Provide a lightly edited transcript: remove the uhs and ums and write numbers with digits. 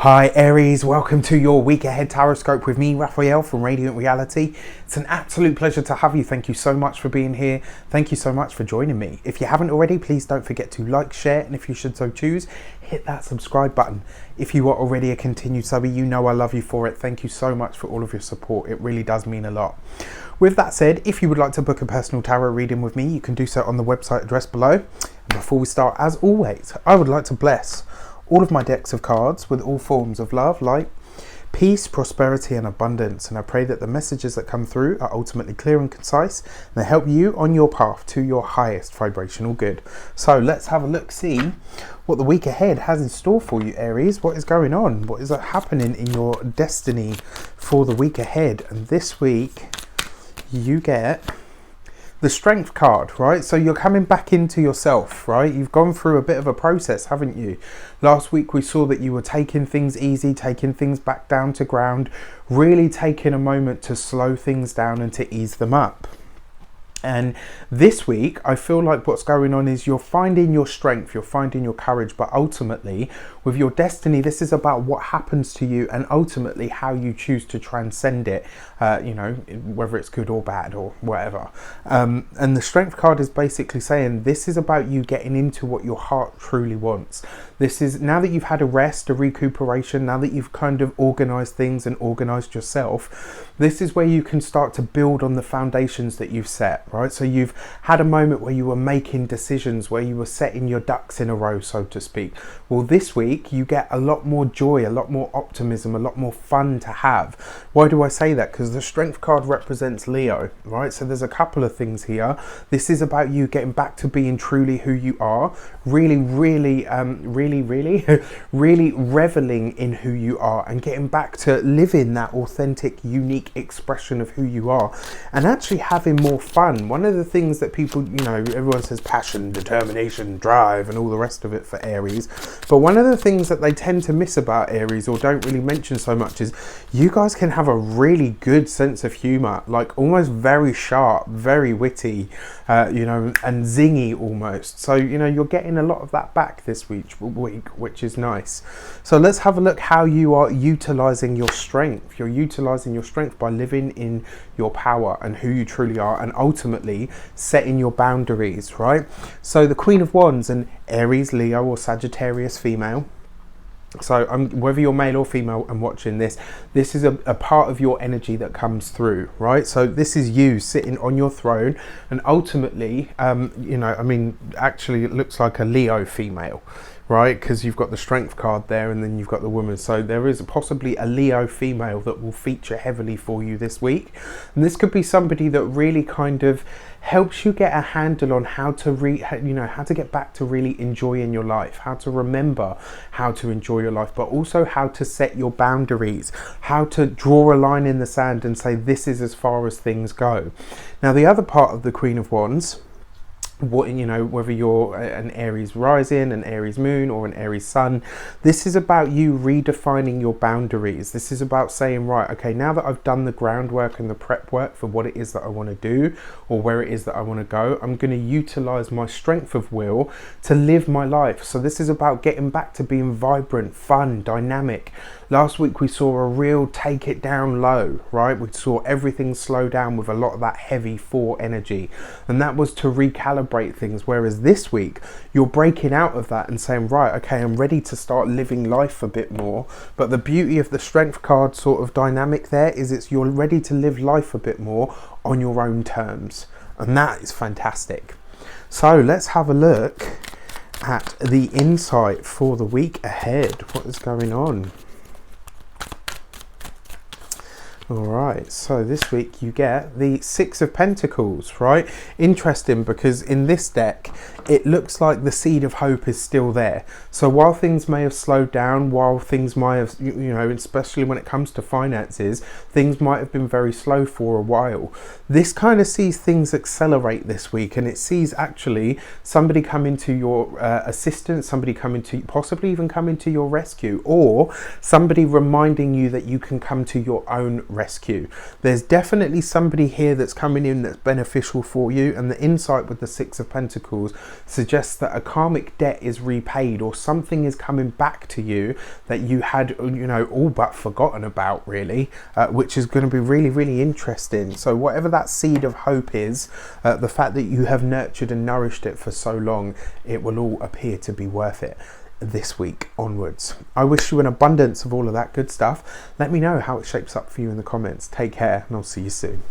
Hi Aries, welcome to your week ahead tarot with me, Raphael from Reydiant Reality. It's an absolute pleasure to have you. Thank you so much for being here. Thank you so much for joining me. If you haven't already, please don't forget to like, share, and if you should so choose, hit that subscribe button. If you are already a continued subby, you know I love you for it. Thank you so much for all of your support. It really does mean a lot. With that said, if you would like to book a personal tarot reading with me, you can do so on the website address below. And before we start, as always, I would like to bless all of my decks of cards with all forms of love, light, peace, prosperity and abundance. And I pray that the messages that come through are ultimately clear and concise and they help you on your path to your highest vibrational good. So let's have a look, see what the week ahead has in store for you, Aries. What is going on? What is happening in your destiny for the week ahead? And this week you get the Strength card, right? So you're coming back into yourself, right? You've gone through a bit of a process, haven't you? Last week we saw that you were taking things easy, taking things back down to ground, really taking a moment to slow things down and to ease them up. And this week, I feel like what's going on is you're finding your strength, you're finding your courage, but ultimately with your destiny, this is about what happens to you and ultimately how you choose to transcend it, you know, whether it's good or bad or whatever. And the Strength card is basically saying this is about you getting into what your heart truly wants. This is now that you've had a rest, a recuperation, now that you've kind of organized things and organized yourself, this is where you can start to build on the foundations that you've set. Right, so you've had a moment where you were making decisions, where you were setting your ducks in a row, so to speak. Well, this week you get a lot more joy, a lot more optimism, a lot more fun to have. Why do I say that? Because the Strength card represents Leo, right? So there's a couple of things here. This is about you getting back to being truly who you are, really reveling in who you are and getting back to living that authentic, unique expression of who you are and actually having more fun. One of the things that people, you know, everyone says passion, determination, drive and all the rest of it for Aries, but one of the things that they tend to miss about Aries or don't really mention so much is you guys can have a really good sense of humor, like almost very sharp, very witty, you know, and zingy almost. So, you know, you're getting a lot of that back this week, which is nice. So let's have a look how you are utilizing your strength. You're utilizing your strength by living in your power and who you truly are and ultimately setting your boundaries, right? So the Queen of Wands, and Aries, Leo or Sagittarius female. So whether you're male or female and watching this is a part of your energy that comes through, right? So this is you sitting on your throne and ultimately, you know, I mean, actually it looks like a Leo female, right? Because you've got the Strength card there and then you've got the woman. So there is possibly a Leo female that will feature heavily for you this week. And this could be somebody that really kind of helps you get a handle on how to how to get back to really enjoying your life, how to remember how to enjoy your life, but also how to set your boundaries, how to draw a line in the sand and say this is as far as things go. Now the other part of the Queen of Wands, what, you know, whether you're an Aries rising, an Aries moon or an Aries sun, this is about you redefining your boundaries. This is about saying, right, okay, now that I've done the groundwork and the prep work for what it is that I want to do or where it is that I want to go, I'm going to utilize my strength of will to live my life. So this is about getting back to being vibrant, fun, dynamic. Last week we saw a real take it down low, right? We saw everything slow down with a lot of that heavy 4 energy, and that was to recalibrate things. Whereas this week you're breaking out of that and saying, right, okay, I'm ready to start living life a bit more. But the beauty of the Strength card sort of dynamic there is you're ready to live life a bit more on your own terms, and that is fantastic. So let's have a look at the insight for the week ahead. What is going on? Alright, so this week you get the 6 of Pentacles, right? Interesting, because in this deck it looks like the seed of hope is still there. So while things may have slowed down, while things might have, you know, especially when it comes to finances, things might have been very slow for a while. This kind of sees things accelerate this week, and it sees actually somebody come into your assistance, somebody coming to, possibly even coming to your rescue, or somebody reminding you that you can come to your own rescue. There's definitely somebody here that's coming in that's beneficial for you, and the insight with the Six of Pentacles suggests that a karmic debt is repaid, or something is coming back to you that you had, you know, all but forgotten about, really, which is going to be really, really interesting. So whatever that seed of hope is, the fact that you have nurtured and nourished it for so long, it will all appear to be worth it this week onwards. I wish you an abundance of all of that good stuff. Let me know how it shapes up for you in the comments. Take care, and I'll see you soon.